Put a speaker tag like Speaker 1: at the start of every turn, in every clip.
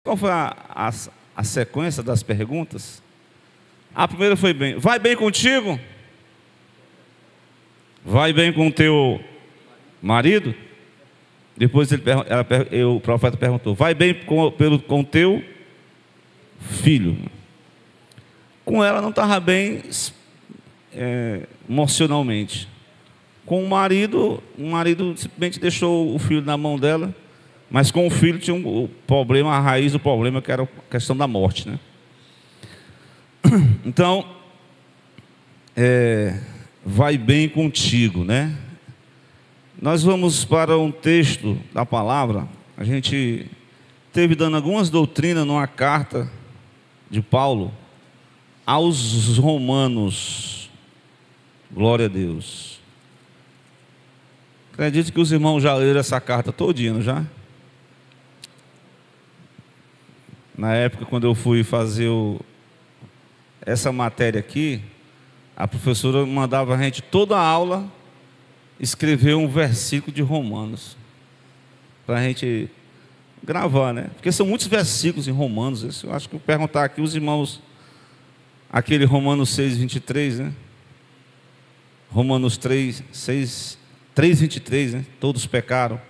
Speaker 1: Qual foi a sequência das perguntas? A primeira foi bem. Vai bem contigo? Vai bem com o teu marido? Depois o profeta perguntou: vai bem com o teu filho? Com ela não estava bem emocionalmente. Com o marido simplesmente deixou o filho na mão dela, mas com o filho tinha um problema, a raiz do problema, que era a questão da morte, né? Então, vai bem contigo, né? Nós vamos para um texto da palavra. A gente teve dando algumas doutrinas numa carta de Paulo aos Romanos. Glória a Deus. Acredito que os irmãos já leram essa carta todinha, não já? Na época, quando eu fui fazer essa matéria aqui, a professora mandava a gente, toda a aula, escrever um versículo de Romanos, para a gente gravar, né? Porque são muitos versículos em Romanos. Eu acho que eu vou perguntar aqui os irmãos, aquele Romanos 6:23, né? Romanos 3:23, né? Todos pecaram,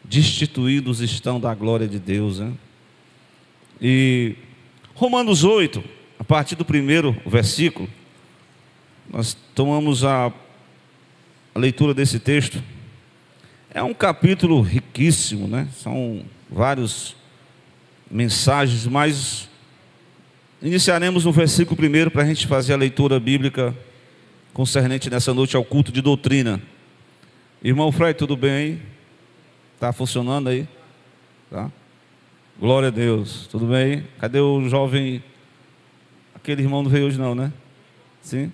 Speaker 1: destituídos estão da glória de Deus, né? E Romanos 8, a partir do primeiro versículo, nós tomamos a leitura desse texto. É um capítulo riquíssimo, né? São várias mensagens, mas iniciaremos no versículo primeiro para a gente fazer a leitura bíblica concernente nessa noite ao culto de doutrina. Irmão Fred, tudo bem aí? Está funcionando aí? Tá? Glória a Deus, tudo bem aí? Cadê o jovem? Aquele irmão não veio hoje não, né? Sim?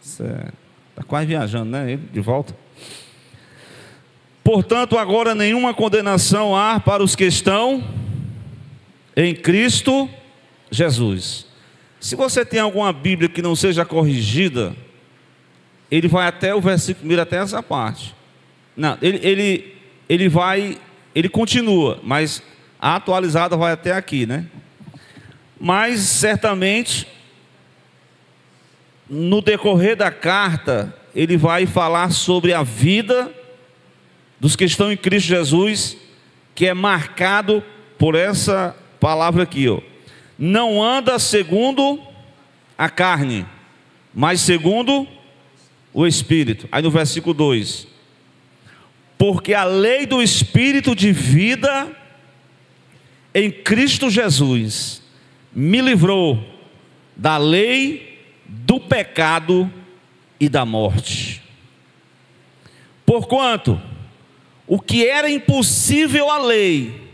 Speaker 1: Está quase viajando, né? Ele de volta. Portanto, agora nenhuma condenação há para os que estão em Cristo Jesus. Se você tem alguma Bíblia que não seja corrigida, ele vai até o versículo primeiro, até essa parte. Não, ele continua, mas a atualizada vai até aqui, né? Mas certamente no decorrer da carta ele vai falar sobre a vida dos que estão em Cristo Jesus, que é marcado por essa palavra aqui, ó. Não anda segundo a carne, mas segundo o Espírito. Aí no versículo 2: porque a lei do Espírito de vida em Cristo Jesus me livrou da lei do pecado e da morte. Porquanto o que era impossível à lei,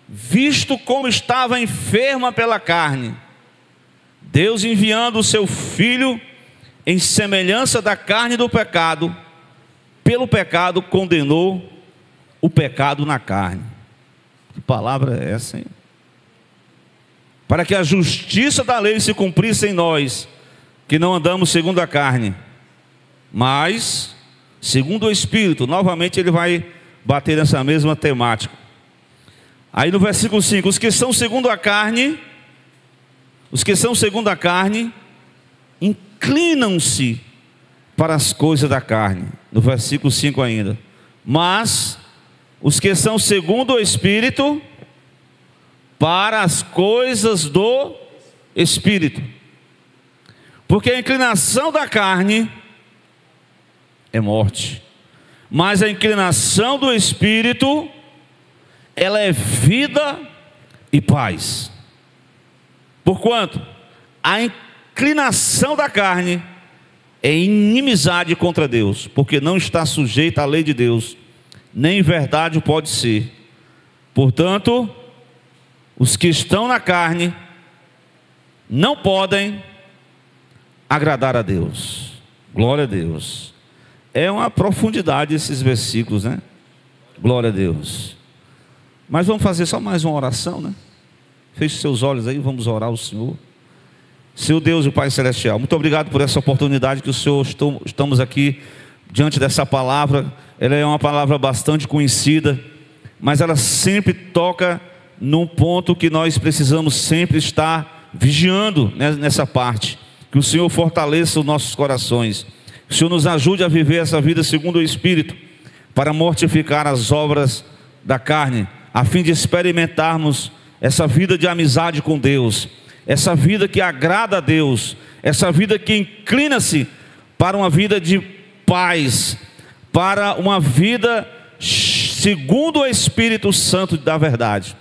Speaker 1: visto como estava enferma pela carne, Deus, enviando o seu Filho em semelhança da carne do pecado, pelo pecado condenou o pecado na carne. Que palavra é essa, hein? Para que a justiça da lei se cumprisse em nós, que não andamos segundo a carne, mas segundo o Espírito. Novamente ele vai bater nessa mesma temática. Aí no versículo 5: os que são segundo a carne, inclinam-se para as coisas da carne. No versículo 5 ainda: mas os que são segundo o Espírito, para as coisas do Espírito. Porque a inclinação da carne é morte, mas a inclinação do Espírito, ela é vida e paz. Porquanto a inclinação da carne é inimizade contra Deus, porque não está sujeita à lei de Deus, nem em verdade pode ser. Portanto, os que estão na carne não podem agradar a Deus. Glória a Deus. É uma profundidade esses versículos, né? Glória a Deus. Mas vamos fazer só mais uma oração, né? Feche seus olhos aí, vamos orar ao Senhor. Seu Deus e Pai Celestial, muito obrigado por essa oportunidade que o Senhor, estamos aqui diante dessa palavra. Ela é uma palavra bastante conhecida, mas ela sempre toca num ponto que nós precisamos sempre estar vigiando, né, nessa parte. Que o Senhor fortaleça os nossos corações. Que o Senhor nos ajude a viver essa vida segundo o Espírito, para mortificar as obras da carne, a fim de experimentarmos essa vida de amizade com Deus, essa vida que agrada a Deus, essa vida que inclina-se para uma vida de paz, para uma vida segundo o Espírito Santo da verdade,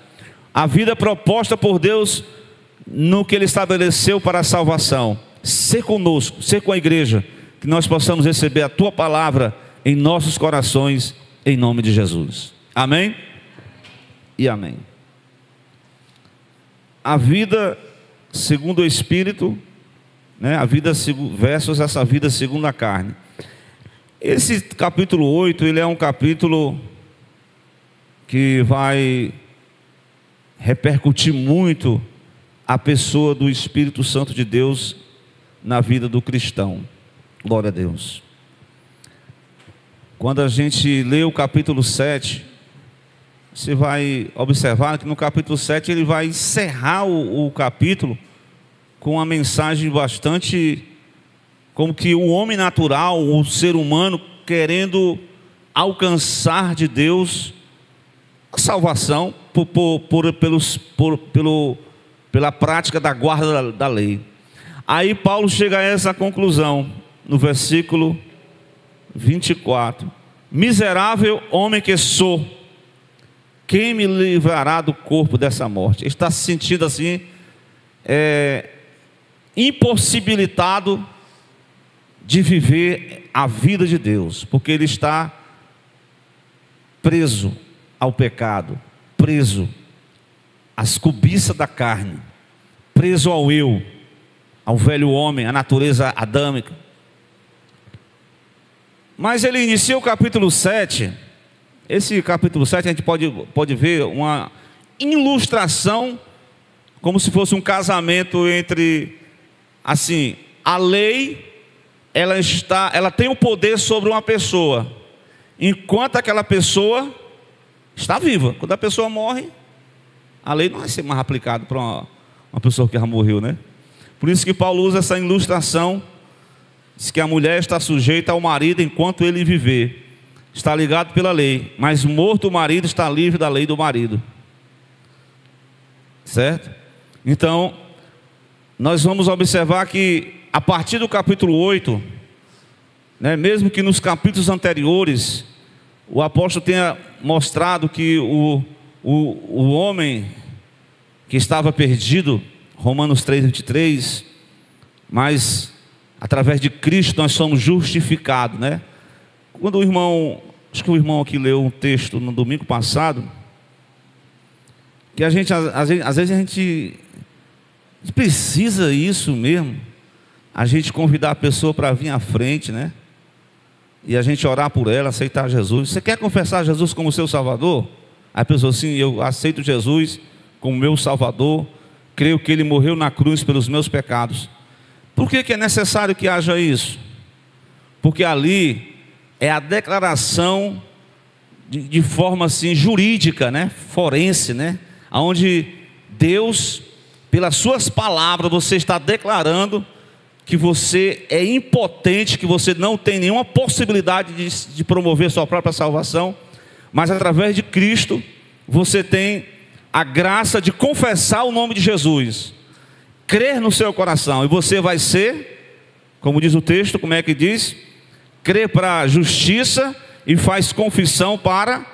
Speaker 1: a vida proposta por Deus no que Ele estabeleceu para a salvação. Ser conosco, ser com a igreja, que nós possamos receber a Tua palavra em nossos corações, em nome de Jesus. Amém? E amém. A vida segundo o Espírito, né? A vida versus essa vida segundo a carne. Esse capítulo 8, ele é um capítulo que vai repercutir muito a pessoa do Espírito Santo de Deus na vida do cristão. Glória a Deus. Quando a gente lê o capítulo 7, você vai observar que no capítulo 7 ele vai encerrar o capítulo com uma mensagem bastante, como que o homem natural, o ser humano, querendo alcançar de Deus a salvação pela prática da guarda da lei. Aí Paulo chega a essa conclusão no versículo 24: miserável homem que sou, quem me livrará do corpo dessa morte? Ele está se sentindo assim, impossibilitado de viver a vida de Deus, porque ele está preso ao pecado, preso às cobiças da carne, preso ao eu, ao velho homem, à natureza adâmica. Mas ele inicia o capítulo 7. Esse capítulo 7 a gente pode ver uma ilustração, como se fosse um casamento entre, assim, a lei, ela tem o poder sobre uma pessoa, enquanto aquela pessoa está viva. Quando a pessoa morre, a lei não vai ser mais aplicada para uma pessoa que já morreu, né? Por isso que Paulo usa essa ilustração. Diz que a mulher está sujeita ao marido enquanto ele viver, está ligado pela lei, mas morto o marido está livre da lei do marido. Certo? Então, nós vamos observar que a partir do capítulo 8, né, mesmo que nos capítulos anteriores o apóstolo tenha mostrado que o homem que estava perdido, Romanos 3:23, mas através de Cristo nós somos justificados, né? Quando o irmão, acho que o irmão aqui leu um texto no domingo passado, que às vezes a gente precisa isso mesmo, a gente convidar a pessoa para vir à frente, né? E a gente orar por ela, aceitar Jesus. Você quer confessar Jesus como seu Salvador? Aí a pessoa assim: eu aceito Jesus como meu Salvador, creio que Ele morreu na cruz pelos meus pecados. Por que é necessário que haja isso? Porque ali é a declaração de forma assim jurídica, né? Forense, né? Onde Deus, pelas suas palavras, você está declarando que você é impotente, que você não tem nenhuma possibilidade de promover sua própria salvação, mas através de Cristo você tem a graça de confessar o nome de Jesus, crer no seu coração, e você vai ser, como diz o texto, como é que diz? Crer para a justiça e faz confissão para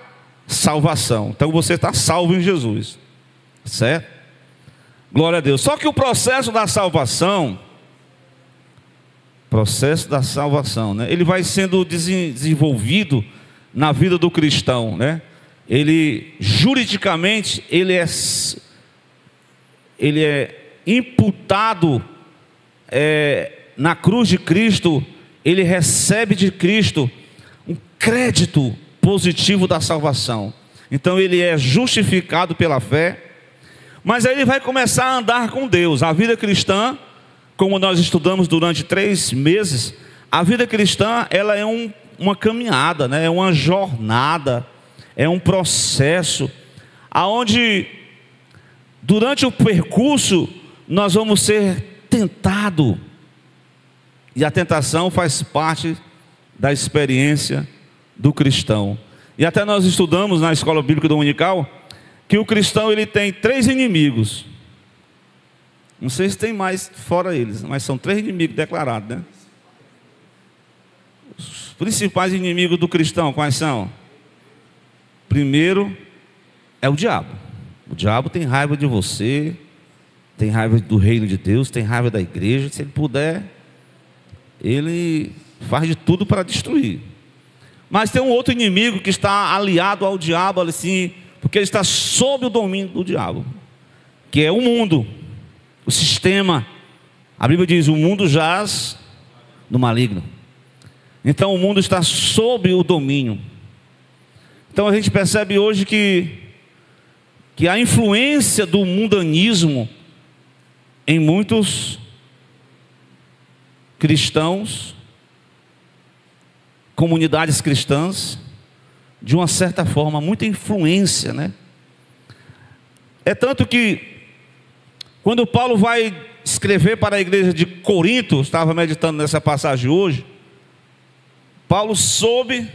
Speaker 1: salvação. Então você está salvo em Jesus, certo? Glória a Deus. Só que o processo da salvação, né, ele vai sendo desenvolvido na vida do cristão, né? Ele, juridicamente, ele é imputado na cruz de Cristo. Ele recebe de Cristo um crédito positivo da salvação. Então ele é justificado pela fé, mas aí ele vai começar a andar com Deus. A vida cristã, como nós estudamos durante 3 meses, a vida cristã, ela é uma caminhada, né? É uma jornada, é um processo, aonde durante o percurso, nós vamos ser tentados. E a tentação faz parte da experiência do cristão. E até nós estudamos na escola bíblica dominical que o cristão ele tem 3 inimigos. Não sei se tem mais fora eles, mas são 3 inimigos declarados, né? Os principais inimigos do cristão, quais são? Primeiro é o diabo. O diabo tem raiva de você, tem raiva do reino de Deus, tem raiva da igreja. Se ele puder, ele faz de tudo para destruir. Mas tem um outro inimigo que está aliado ao diabo, assim, porque ele está sob o domínio do diabo, que é o mundo, o sistema. A Bíblia diz: o mundo jaz no maligno. Então o mundo está sob o domínio. Então a gente percebe hoje que a influência do mundanismo em muitos cristãos, comunidades cristãs, de uma certa forma, muita influência, né? É tanto que, quando Paulo vai escrever para a igreja de Corinto, estava meditando nessa passagem hoje, Paulo soube,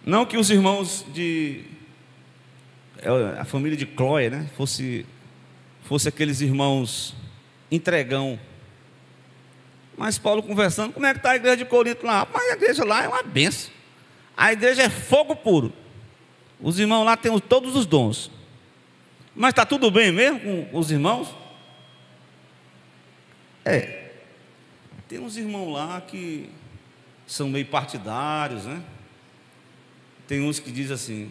Speaker 1: não que os irmãos a família de Cloé, né, fosse aqueles irmãos entregão, mas Paulo conversando: como é que está a igreja de Corinto lá? Mas a igreja lá é uma benção, a igreja é fogo puro, os irmãos lá têm todos os dons. Mas está tudo bem mesmo com os irmãos? Tem uns irmãos lá que são meio partidários, né? Tem uns que dizem assim: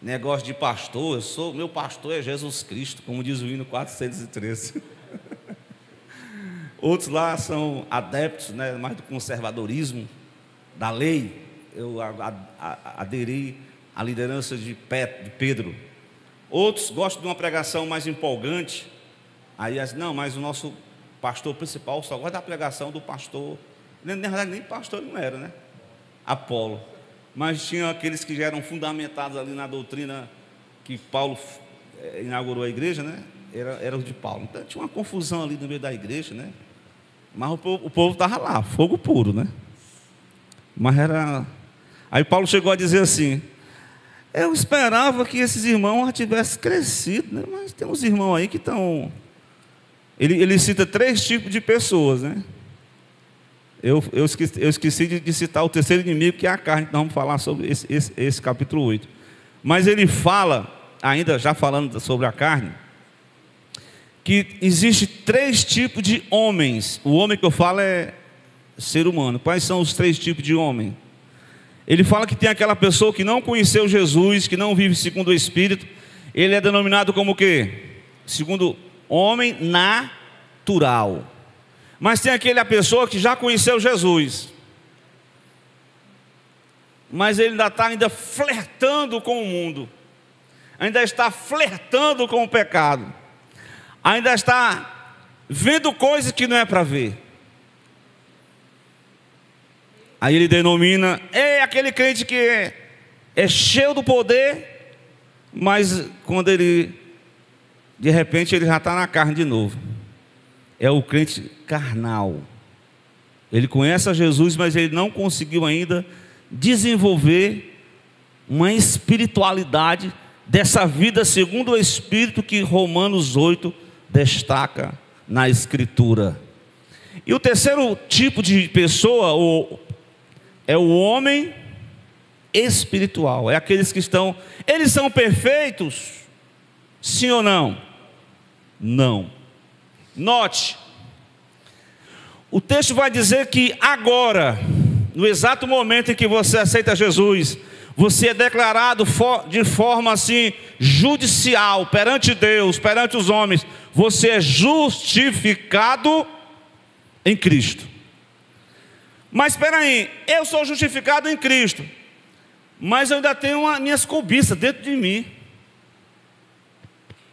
Speaker 1: negócio de pastor, meu pastor é Jesus Cristo, como diz o hino 413. Outros lá são adeptos, né, mais do conservadorismo, da lei. Eu aderi à liderança de Pedro. Outros gostam de uma pregação mais empolgante. Aí não, mas o nosso pastor principal só gosta da pregação do pastor. Na verdade, nem pastor não era, né? Apolo. Mas tinha aqueles que já eram fundamentados ali na doutrina que Paulo inaugurou a igreja, né? Era os de Paulo. Então tinha uma confusão ali no meio da igreja, né? Mas o povo estava lá, fogo puro, né? Mas era... Aí Paulo chegou a dizer assim: eu esperava que esses irmãos já tivessem crescido, né? Mas tem uns irmãos aí que estão... Ele cita 3 tipos de pessoas, né? Eu esqueci de citar o terceiro inimigo, que é a carne. Então vamos falar sobre esse capítulo 8. Mas ele fala, ainda já falando sobre a carne, que existe 3 tipos de homens. O homem que eu falo é ser humano. Quais são os 3 tipos de homem? Ele fala que tem aquela pessoa que não conheceu Jesus, que não vive segundo o Espírito. Ele é denominado como o quê? Segundo homem natural. Mas tem aquela pessoa que já conheceu Jesus, mas ele ainda está flertando com o mundo, ainda está flertando com o pecado, ainda está vendo coisas que não é para ver. Aí ele denomina, aquele crente que é cheio do poder, mas quando ele, de repente, ele já está na carne de novo. É o crente carnal. Ele conhece a Jesus, mas ele não conseguiu ainda desenvolver uma espiritualidade dessa vida segundo o Espírito que Romanos 8 destaca na Escritura. E o terceiro tipo de pessoa é o homem espiritual. É aqueles que eles são perfeitos? Sim ou não? Não. Note, o texto vai dizer que agora, no exato momento em que você aceita Jesus, você é declarado de forma assim judicial perante Deus, perante os homens. Você é justificado em Cristo. Mas espera aí, eu sou justificado em Cristo, mas eu ainda tenho minhas cobiças dentro de mim.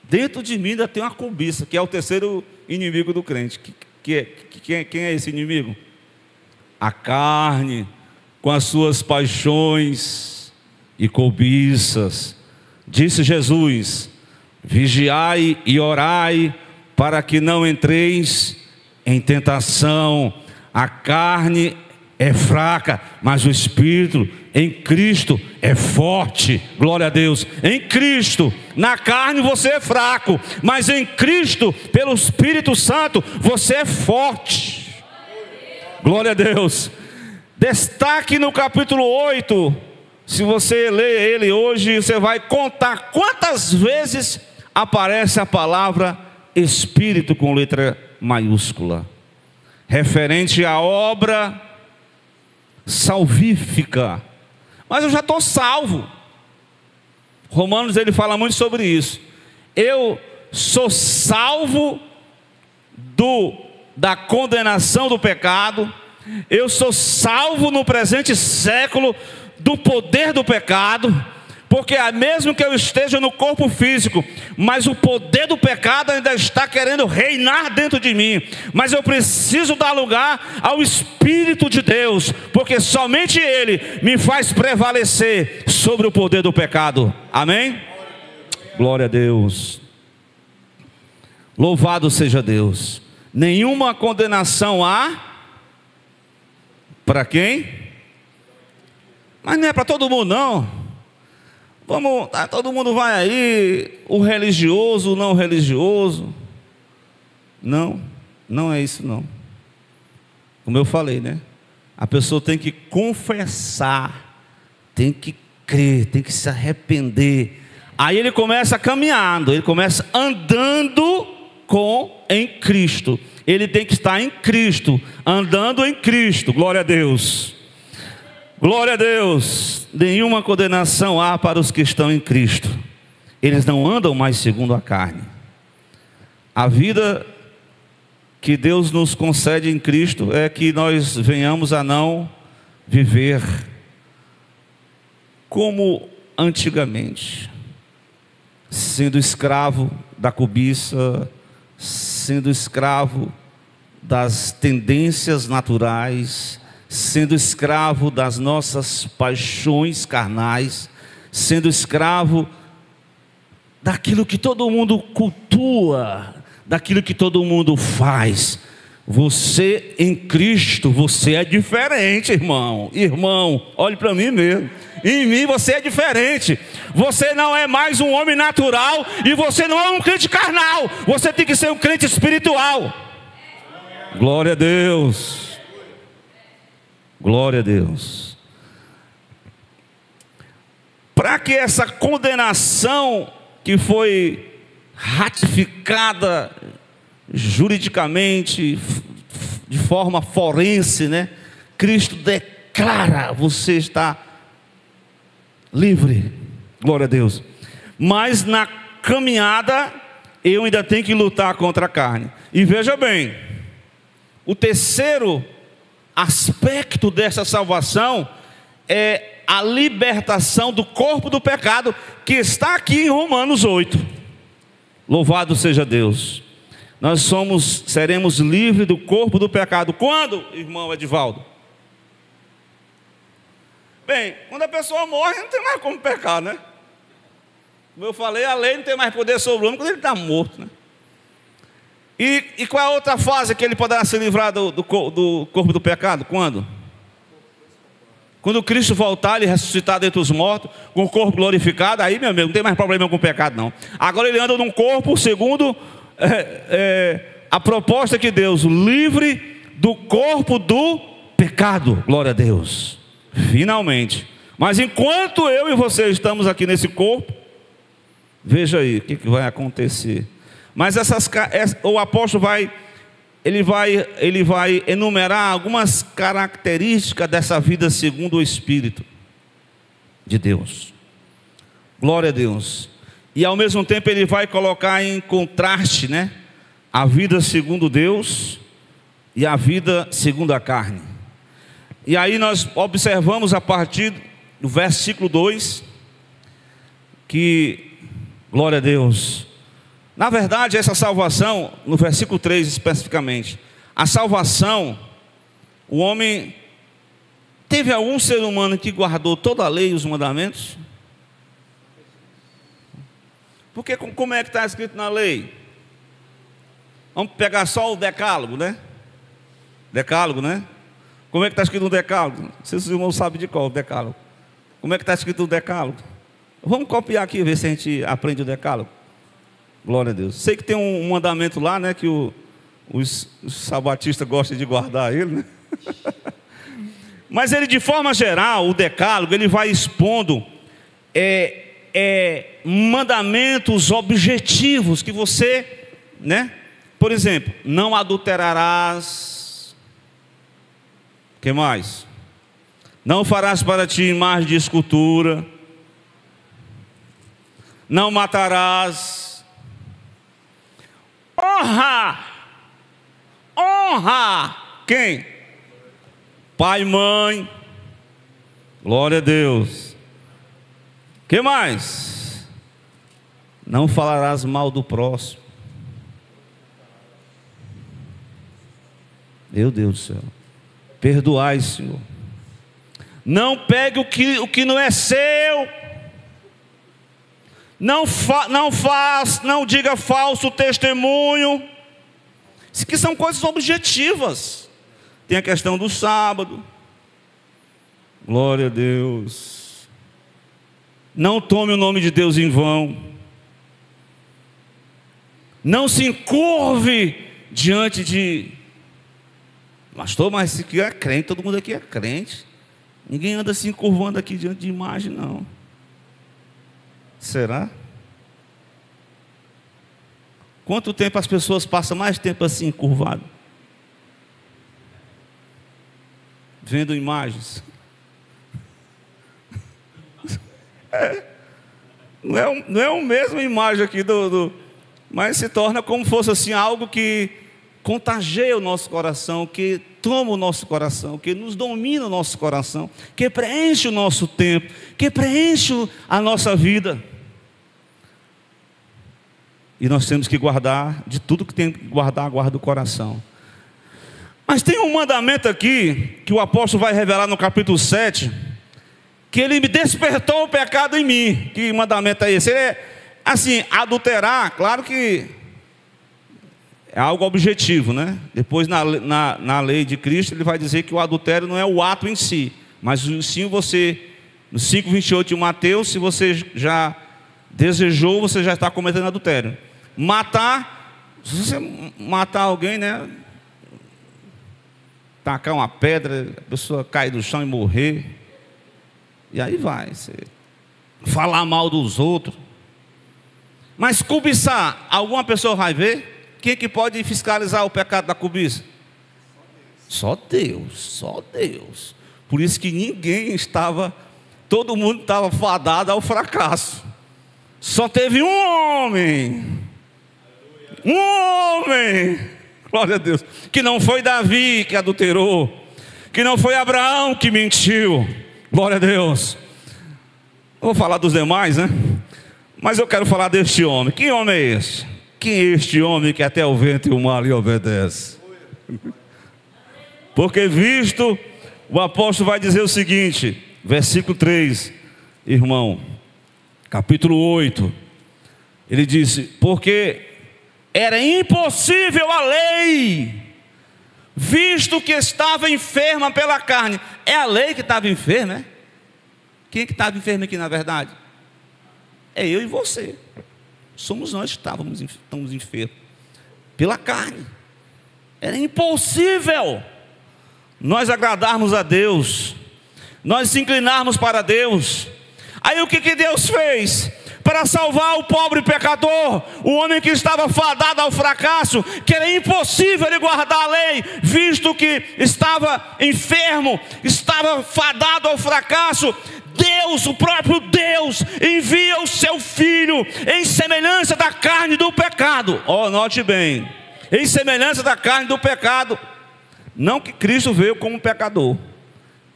Speaker 1: Dentro de mim ainda tem uma cobiça, que é o terceiro inimigo do crente. Quem é esse inimigo? A carne, com as suas paixões e cobiças. Disse Jesus: Vigiai e orai, para que não entreis em tentação. A carne é fraca, mas o espírito em Cristo é forte. Glória a Deus. Em Cristo, na carne você é fraco, mas em Cristo, pelo Espírito Santo, você é forte. Glória a Deus. Destaque no capítulo 8. Se você ler ele hoje, você vai contar quantas vezes aparece a palavra Espírito com letra maiúscula, referente à obra salvífica. Mas eu já estou salvo. Romanos, ele fala muito sobre isso. Eu sou salvo da condenação do pecado. Eu sou salvo no presente século do poder do pecado, porque mesmo que eu esteja no corpo físico, mas o poder do pecado ainda está querendo reinar dentro de mim. Mas eu preciso dar lugar ao Espírito de Deus, porque somente Ele me faz prevalecer sobre o poder do pecado. Amém? Glória a Deus. Louvado seja Deus. Nenhuma condenação há para quem? Mas não é para todo mundo não. Todo mundo vai aí, o religioso, o não religioso. Não, não é isso não. Como eu falei, né? A pessoa tem que confessar, tem que crer, tem que se arrepender. Aí ele começa caminhando, ele começa andando em Cristo. Ele tem que estar em Cristo, andando em Cristo. Glória a Deus. Glória a Deus. Nenhuma condenação há para os que estão em Cristo. Eles não andam mais segundo a carne. A vida que Deus nos concede em Cristo é que nós venhamos a não viver como antigamente, sendo escravo da cobiça, sendo escravo das tendências naturais, sendo escravo das nossas paixões carnais, sendo escravo daquilo que todo mundo cultua, daquilo que todo mundo faz. Você em Cristo, você é diferente, irmão. Irmão, olhe para mim mesmo. Em mim você é diferente. Você não é mais um homem natural e você não é um crente carnal. Você tem que ser um crente espiritual. Glória a Deus. Glória a Deus. Para que essa condenação que foi ratificada juridicamente, de forma forense, né? Cristo declara: você está livre. Glória a Deus. Mas na caminhada eu ainda tenho que lutar contra a carne. E veja bem, o terceiro aspecto dessa salvação é a libertação do corpo do pecado, que está aqui em Romanos 8. Louvado seja Deus. Nós seremos livres do corpo do pecado. Quando, irmão Edivaldo? Bem, quando a pessoa morre, não tem mais como pecar, né? Como eu falei, a lei não tem mais poder sobre o homem quando ele está morto, né? E qual é a outra fase que ele poderá se livrar do corpo do pecado? Quando? Quando Cristo voltar, ele ressuscitar dentre os mortos, com o corpo glorificado. Aí, meu amigo, não tem mais problema com o pecado não. Agora ele anda num corpo segundo a proposta que Deus, livre do corpo do pecado. Glória a Deus. Finalmente. Mas enquanto eu e você estamos aqui nesse corpo, veja aí o que vai acontecer. Mas o apóstolo vai enumerar algumas características dessa vida segundo o Espírito de Deus. Glória a Deus. E ao mesmo tempo ele vai colocar em contraste, né, a vida segundo Deus e a vida segundo a carne. E aí nós observamos a partir do versículo 2 que, glória a Deus, na verdade essa salvação, no versículo 3 especificamente, a salvação, o homem, teve algum ser humano que guardou toda a lei e os mandamentos? Porque como é que está escrito na lei? Vamos pegar só o decálogo, né? Decálogo, né? Como é que está escrito no decálogo? Não sei se os irmãos sabem de qual o decálogo. Como é que está escrito no decálogo? Vamos copiar aqui, ver se a gente aprende o decálogo. Glória a Deus. Sei que tem um mandamento lá, né? Que os sabatistas gostam de guardar ele, né? Mas ele, de forma geral, o decálogo, ele vai expondo mandamentos objetivos que você, né? Por exemplo, não adulterarás. O que mais? Não farás para ti imagem de escultura. Não matarás. Honra quem? Pai e mãe. Glória a Deus. Que mais? Não falarás mal do próximo. Meu Deus do céu. Perdoai, Senhor. Não pegue o que não é seu. Não diga falso testemunho. Isso aqui são coisas objetivas. Tem a questão do sábado. Glória a Deus. Não tome o nome de Deus em vão. Não se encurve diante de... Pastor, mas esse aqui é crente, todo mundo aqui é crente. Ninguém anda se encurvando aqui diante de imagem, não. Será? Quanto tempo as pessoas passam mais tempo assim encurvado? Vendo imagens. Não é a mesma imagem aqui mas se torna como fosse assim algo que contagia o nosso coração, que toma o nosso coração, que nos domina o nosso coração, que preenche o nosso tempo, que preenche a nossa vida. E nós temos que guardar, de tudo que tem que guardar, guarda o coração. Mas tem um mandamento aqui, que o apóstolo vai revelar no capítulo 7, que ele me despertou o pecado em mim. Que mandamento é esse? Ele é, assim, adulterar, claro que é algo objetivo, né? Depois na lei de Cristo ele vai dizer que o adultério não é o ato em si, mas sim você, no 5:28 de Mateus, se você já desejou, você já está cometendo adultério. Matar, se você matar alguém, né? Tacar uma pedra, a pessoa cair do chão e morrer, e aí vai, você falar mal dos outros. Mas cobiçar, alguma pessoa vai ver? Quem que pode fiscalizar o pecado da cobiça? Só Deus, só Deus. Por isso que todo mundo estava fadado ao fracasso. Só teve um homem, glória a Deus, que não foi Davi que adulterou, que não foi Abraão que mentiu, glória a Deus. Vou falar dos demais, né? Mas eu quero falar deste homem. Que homem é esse? Quem é este homem que até o vento e o mar lhe obedece? Porque visto, o apóstolo vai dizer o seguinte, versículo 3, irmão, capítulo 8, ele disse, porque era impossível a lei, visto que estava enferma pela carne. É a lei que estava enferma, é? Quem é que estava enfermo aqui na verdade? É eu e você. Somos nós que estamos enfermos pela carne. Era impossível nós agradarmos a Deus, nós se inclinarmos para Deus. Aí o que Deus fez? Para salvar o pobre pecador, o homem que estava fadado ao fracasso, que era impossível ele guardar a lei, visto que estava enfermo, estava fadado ao fracasso. Deus, o próprio Deus, envia o seu Filho em semelhança da carne do pecado. Note bem, em semelhança da carne do pecado. Não que Cristo veio como pecador.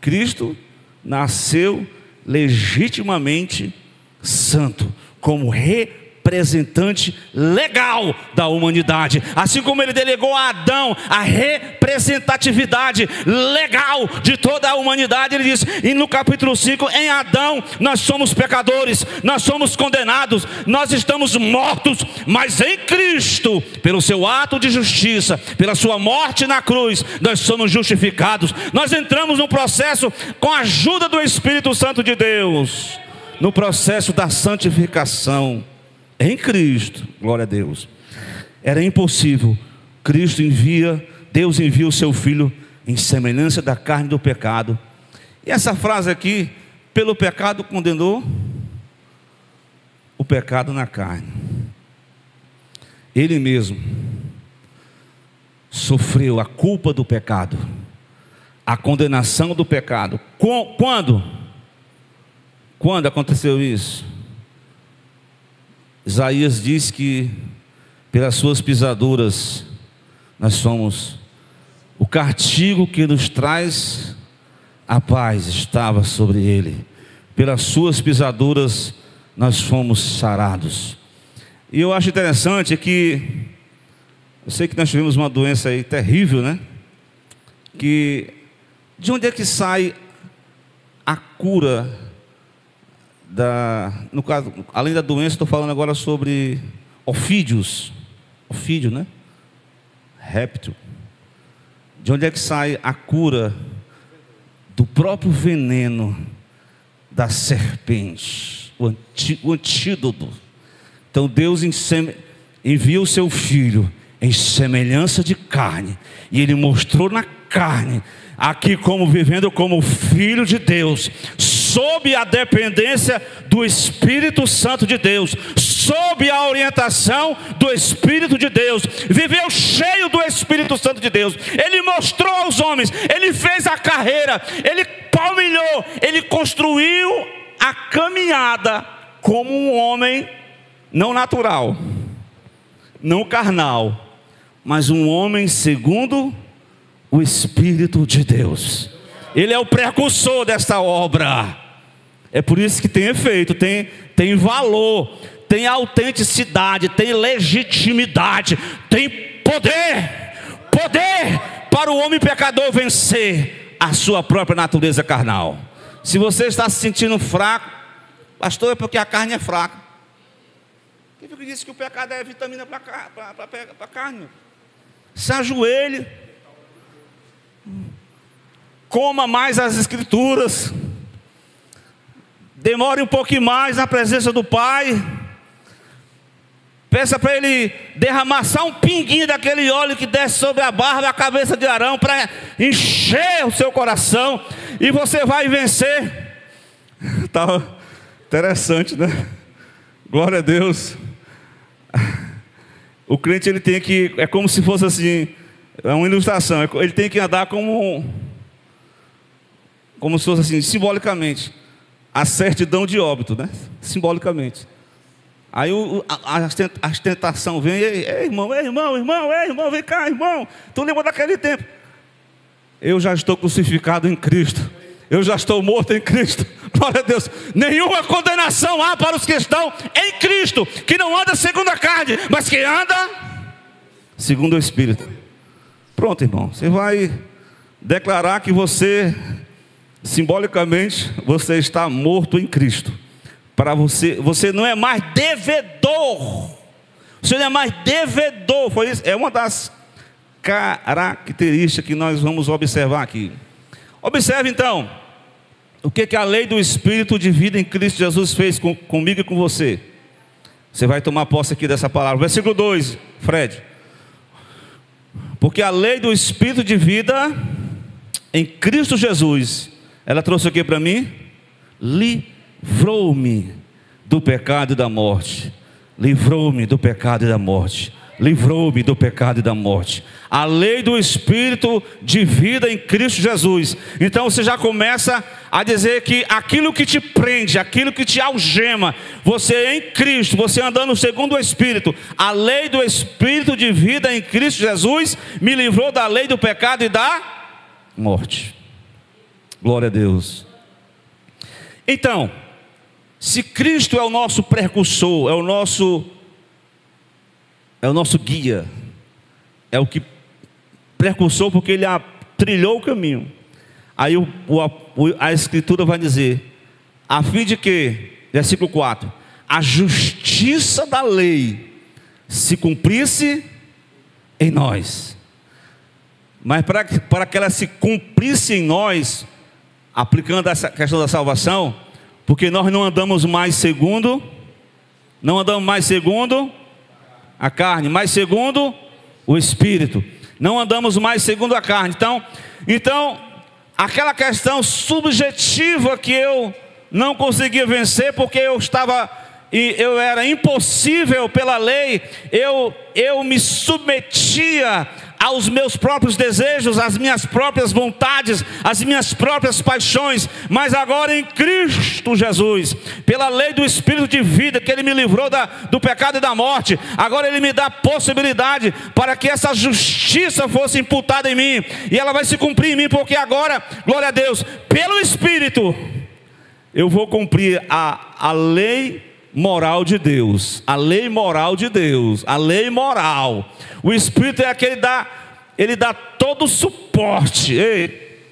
Speaker 1: Cristo nasceu legitimamente santo, como representante legal da humanidade. Assim como ele delegou a Adão a representatividade legal de toda a humanidade, ele diz, e no capítulo 5, em Adão nós somos pecadores, nós somos condenados, nós estamos mortos, mas em Cristo, pelo seu ato de justiça, pela sua morte na cruz, nós somos justificados. Nós entramos no processo com a ajuda do Espírito Santo de Deus, no processo da santificação em Cristo. Glória a Deus. Era impossível. Deus envia o seu Filho em semelhança da carne do pecado. E essa frase aqui, pelo pecado condenou o pecado na carne. Ele mesmo sofreu a culpa do pecado, a condenação do pecado. Quando? Quando aconteceu isso? Isaías diz que pelas suas pisaduras nós somos, o castigo que nos traz a paz estava sobre ele, pelas suas pisaduras nós fomos sarados. E eu acho interessante que, eu sei que nós tivemos uma doença aí terrível, né? Que, de onde é que sai a cura no caso, além da doença, estou falando agora sobre ofídio, né? Réptil. De onde é que sai a cura do próprio veneno da serpente, o antídoto? Então Deus envia o seu Filho em semelhança de carne, e Ele mostrou na carne, aqui como vivendo como Filho de Deus, sob a dependência do Espírito Santo de Deus, sob a orientação do Espírito de Deus, viveu cheio do Espírito Santo de Deus. Ele mostrou aos homens, ele fez a carreira, ele palmilhou, ele construiu a caminhada como um homem não natural, não carnal, mas um homem segundo o Espírito de Deus. Ele é o precursor desta obra. É por isso que tem efeito, tem valor, tem autenticidade, tem legitimidade, tem poder para o homem pecador vencer a sua própria natureza carnal. Se você está se sentindo fraco, pastor, é porque a carne é fraca. Quem foi que disse que o pecado é vitamina para a carne? Se ajoelhe, coma mais as Escrituras, demore um pouquinho mais na presença do Pai, peça para Ele derramar só um pinguinho daquele óleo que desce sobre a barba e a cabeça de Arão, para encher o seu coração, e você vai vencer. Tá interessante, né? Glória a Deus. O crente, ele tem que, é como se fosse assim, é uma ilustração, ele tem que andar como se fosse assim, simbolicamente, a certidão de óbito, né? Simbolicamente. Aí a tentação vem, irmão, vem cá, irmão. Tu lembra daquele tempo? Eu já estou crucificado em Cristo. Eu já estou morto em Cristo. Glória a Deus. Nenhuma condenação há para os que estão em Cristo, que não anda segundo a carne, mas que anda segundo o Espírito. Pronto, irmão. Você vai declarar que você, simbolicamente, você está morto em Cristo. Para você não é mais devedor. Você não é mais devedor. Foi isso? É uma das características que nós vamos observar aqui. Observe então o que a lei do Espírito de vida em Cristo Jesus fez comigo e com você. Você vai tomar posse aqui dessa palavra. Versículo 2, Fred. Porque a lei do Espírito de vida em Cristo Jesus, ela trouxe o que para mim? Livrou-me do pecado e da morte. Livrou-me do pecado e da morte. Livrou-me do pecado e da morte. A lei do Espírito de vida em Cristo Jesus. Então você já começa a dizer que aquilo que te prende, aquilo que te algema, você em Cristo, você andando segundo o Espírito, a lei do Espírito de vida em Cristo Jesus me livrou da lei do pecado e da morte. Glória a Deus. Então, se Cristo é o nosso precursor, é o nosso é o nosso guia, é o que precursor, porque ele trilhou o caminho. Aí a Escritura vai dizer, a fim de que, versículo 4, a justiça da lei se cumprisse em nós. Mas para que ela se cumprisse em nós, aplicando essa questão da salvação, porque nós não andamos mais segundo a carne, mas segundo o Espírito. Não andamos mais segundo a carne. Então, aquela questão subjetiva que eu não conseguia vencer, porque eu era impossível pela lei, eu me submetia aos meus próprios desejos, às minhas próprias vontades, às minhas próprias paixões. Mas agora em Cristo Jesus, pela lei do Espírito de vida, que Ele me livrou do pecado e da morte, agora Ele me dá possibilidade para que essa justiça fosse imputada em mim, e ela vai se cumprir em mim, porque agora, glória a Deus, pelo Espírito, eu vou cumprir a lei moral de Deus, a lei moral de Deus, a lei moral. O Espírito é aquele ele dá todo o suporte. Ei,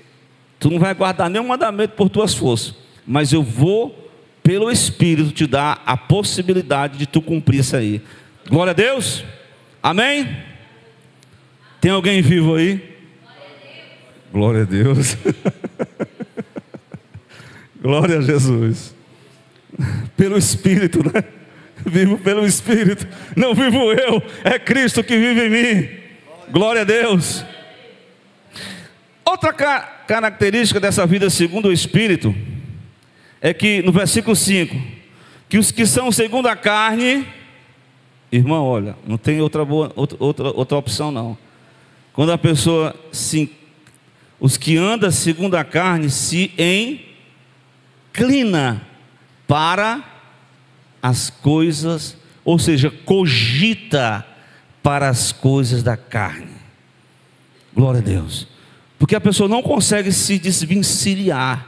Speaker 1: tu não vai guardar nenhum mandamento por tuas forças, mas eu vou, pelo Espírito, te dar a possibilidade de tu cumprir isso aí. Glória a Deus, amém? Tem alguém vivo aí? Glória a Deus. Glória a Jesus. Pelo Espírito, né? Vivo pelo Espírito, não vivo eu, é Cristo que vive em mim. Glória a Deus. Outra característica dessa vida segundo o Espírito é que no versículo 5, que os que são segundo a carne, irmão, olha, não tem outra opção não. Quando a pessoa os que andam segundo a carne se inclina para as coisas, ou seja, cogita para as coisas da carne. Glória a Deus. Porque a pessoa não consegue se desvencilhar,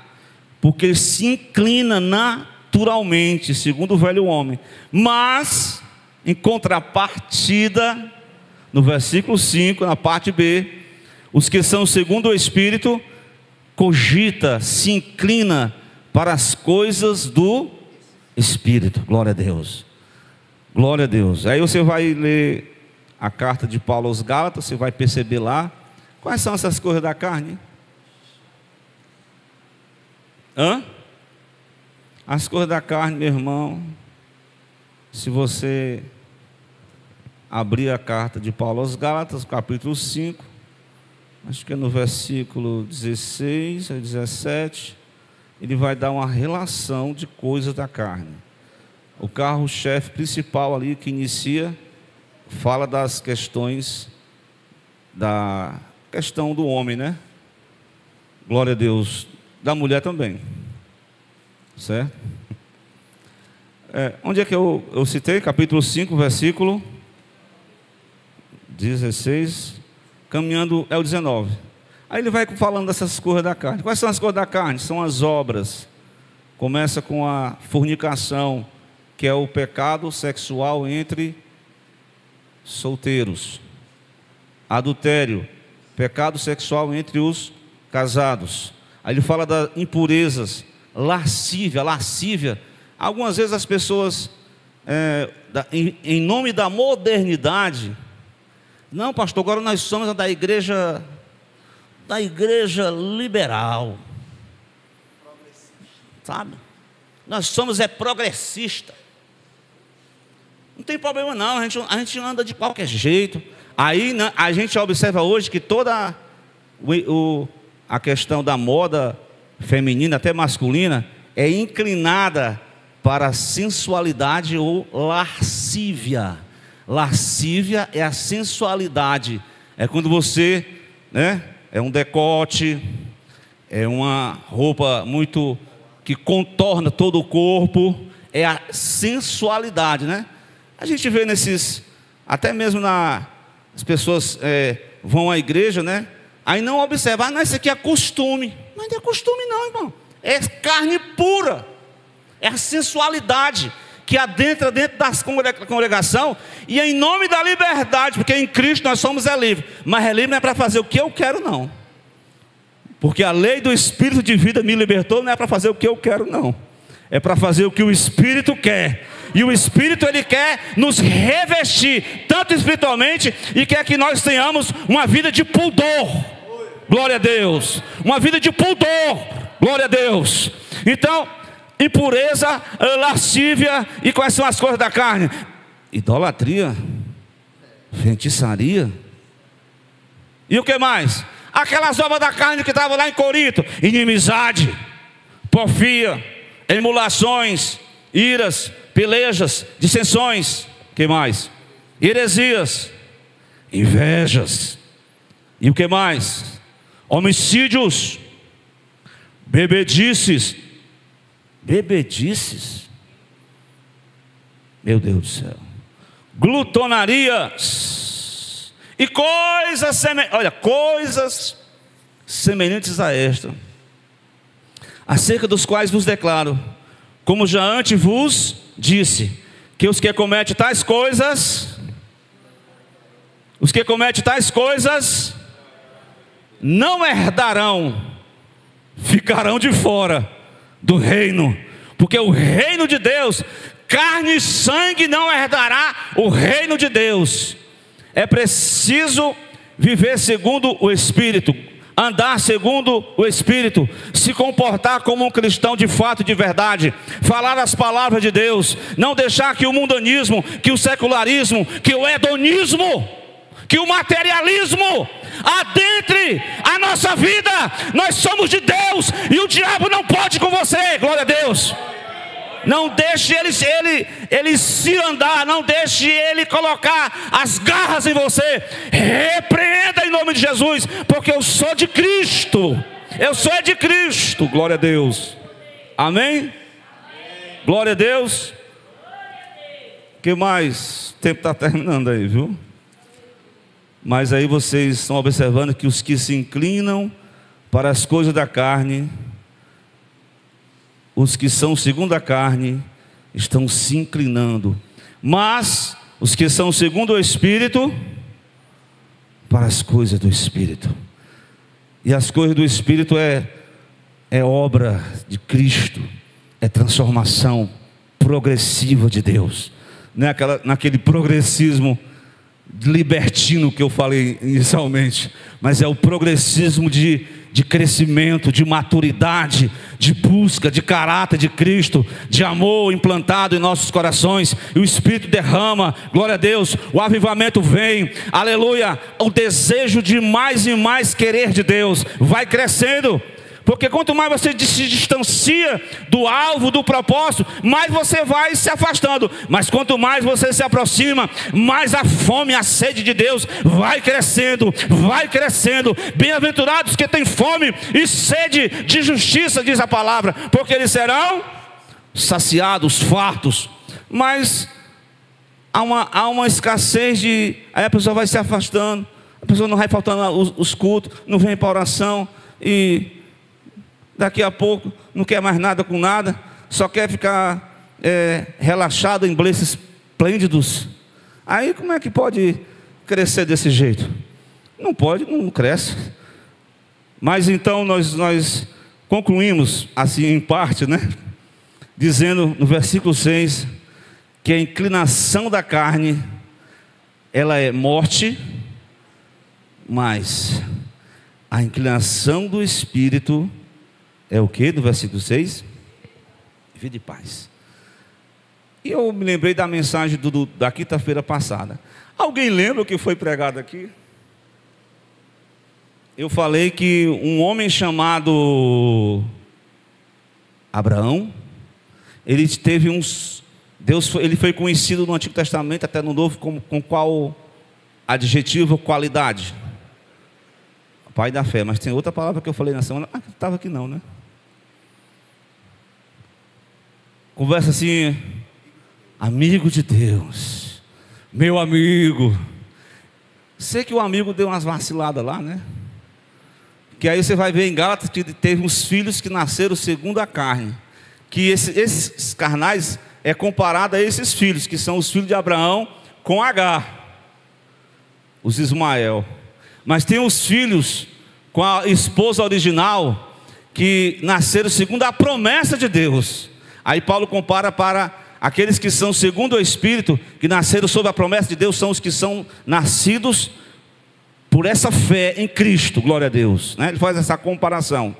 Speaker 1: porque ele se inclina naturalmente, segundo o velho homem. Mas, em contrapartida, no versículo 5, na parte B, os que são segundo o Espírito, cogita, se inclina para as coisas do Espírito. Glória a Deus. Glória a Deus. Aí você vai ler a carta de Paulo aos Gálatas, você vai perceber lá quais são essas coisas da carne. As coisas da carne, meu irmão, se você abrir a carta de Paulo aos Gálatas, capítulo 5, acho que é no versículo 16 a 17, ele vai dar uma relação de coisas da carne. O carro-chefe principal ali que inicia, fala das questões, da questão do homem, né? Glória a Deus. Da mulher também. Certo? Onde é que eu citei? Capítulo 5, versículo 16, caminhando, é o 19. Aí ele vai falando dessas coisas da carne. Quais são as coisas da carne? São as obras. Começa com a fornicação, que é o pecado sexual entre solteiros. Adultério, pecado sexual entre os casados. Aí ele fala das impurezas, lascívia. Algumas vezes as pessoas, em nome da modernidade, não, pastor, agora nós somos da igreja liberal, sabe? Nós somos progressista. Não tem problema não, a gente anda de qualquer jeito. Aí a gente observa hoje que toda a questão da moda feminina, até masculina, é inclinada para a sensualidade ou lascívia. Lascívia é a sensualidade, é quando você, né, é um decote, é uma roupa muito que contorna todo o corpo, é a sensualidade, né? A gente vê até mesmo as pessoas vão à igreja, né? Aí não observar, não, isso aqui é costume. Não é costume não, irmão. É carne pura, é a sensualidade. que adentra dentro da congregação, e em nome da liberdade, porque em Cristo nós somos livres, mas livre não é para fazer o que eu quero não, porque a lei do Espírito de vida me libertou, não é para fazer o que eu quero não, é para fazer o que o Espírito quer. E o Espírito, ele quer nos revestir, tanto espiritualmente, e quer que nós tenhamos uma vida de pudor. Glória a Deus. Uma vida de pudor. Glória a Deus. Então, impureza, lascívia, e quais são as coisas da carne? Idolatria, feitiçaria. E o que mais? Aquelas obras da carne que estavam lá em Corinto: inimizade, porfia, emulações, iras, pelejas, dissensões, que mais? Heresias, invejas, e o que mais? Homicídios, bebedices, meu Deus do céu, glutonarias, e coisas semelhantes a esta, acerca dos quais vos declaro, como já antes vos disse, que os que cometem tais coisas, não herdarão, ficarão de fora do reino, porque o reino de Deus, carne e sangue não herdará o reino de Deus. É preciso viver segundo o Espírito, andar segundo o Espírito, se comportar como um cristão de fato e de verdade, falar as palavras de Deus, não deixar que o mundanismo, que o secularismo, que o hedonismo, que o materialismo adentre a nossa vida. Nós somos de Deus e o diabo não pode com você. Glória a Deus. Não deixe ele se andar, não deixe ele colocar as garras em você. Repreenda em nome de Jesus, porque eu sou de Cristo. Eu sou de Cristo. Glória a Deus. Amém? Glória a Deus. O que mais? O tempo está terminando aí, viu? Mas aí vocês estão observando que os que se inclinam para as coisas da carne, os que são segundo a carne, estão se inclinando. Mas os que são segundo o Espírito, para as coisas do Espírito. E as coisas do Espírito é obra de Cristo, é transformação progressiva de Deus. Não é naquele progressismo libertino que eu falei inicialmente, mas é o progressismo de crescimento, de maturidade, de busca, de caráter de Cristo, de amor implantado em nossos corações, e o Espírito derrama, glória a Deus, o avivamento vem, aleluia, o desejo de mais e mais querer de Deus vai crescendo, porque quanto mais você se distancia do alvo, do propósito, mais você vai se afastando. Mas quanto mais você se aproxima, mais a fome, a sede de Deus vai crescendo, vai crescendo. Bem-aventurados que têm fome e sede de justiça, diz a palavra, porque eles serão saciados, fartos. Mas há uma escassez aí a pessoa vai se afastando, a pessoa não vai faltando os cultos, não vem para a oração, e daqui a pouco não quer mais nada com nada, só quer ficar relaxado em blesses esplêndidos. Aí como é que pode crescer desse jeito? Não pode, não cresce. Mas então nós concluímos assim em parte, né? Dizendo no versículo 6 que a inclinação da carne, ela é morte, mas a inclinação do Espírito é o que? No versículo 6? Vida e paz. E eu me lembrei da mensagem da quinta-feira passada. Alguém lembra o que foi pregado aqui? Eu falei que um homem chamado Abraão, ele teve ele foi conhecido no Antigo Testamento, até no Novo, com qual adjetivo, qualidade? Pai da fé. Mas tem outra palavra que eu falei na semana, estava aqui não, né? Conversa assim: amigo de Deus, meu amigo. Sei que o amigo deu umas vaciladas lá, né? Que aí você vai ver em Gálatas que teve uns filhos que nasceram segundo a carne, que esses carnais é comparada a esses filhos, que são os filhos de Abraão com Agar, os Ismael. Mas tem os filhos com a esposa original, que nasceram segundo a promessa de Deus. Aí Paulo compara para aqueles que são segundo o Espírito, que nasceram sob a promessa de Deus, são os que são nascidos por essa fé em Cristo, glória a Deus, né? Ele faz essa comparação,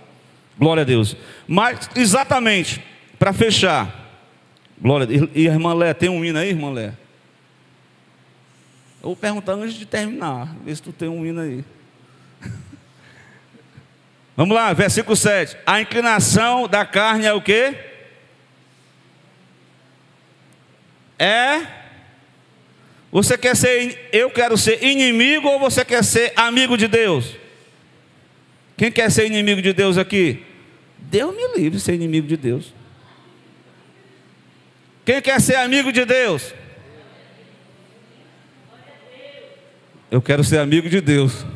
Speaker 1: glória a Deus. Mas exatamente, para fechar, glória a Deus. E a irmã Lé, tem um hino aí, irmã Lé? Eu vou perguntar antes de terminar, vê se tu tem um hino aí. Vamos lá, versículo 7. A inclinação da carne é o quê? Você quer ser, eu quero ser inimigo, ou você quer ser amigo de Deus? Quem quer ser inimigo de Deus aqui? Deus me livre de ser inimigo de Deus. Quem quer ser amigo de Deus? Eu quero ser amigo de Deus.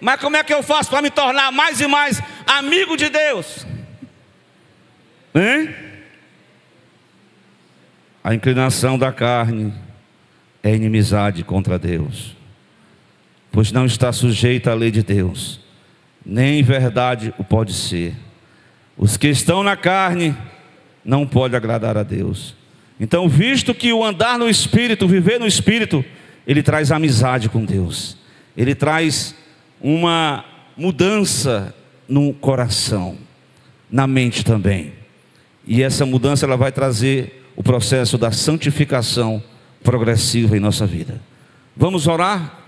Speaker 1: Mas como é que eu faço para me tornar mais e mais amigo de Deus? Hein? A inclinação da carne é inimizade contra Deus, pois não está sujeita à lei de Deus, nem em verdade o pode ser. Os que estão na carne não podem agradar a Deus. Então, visto que o andar no Espírito, viver no Espírito, ele traz amizade com Deus, ele traz uma mudança no coração, na mente também. E essa mudança ela vai trazer o processo da santificação progressiva em nossa vida. Vamos orar?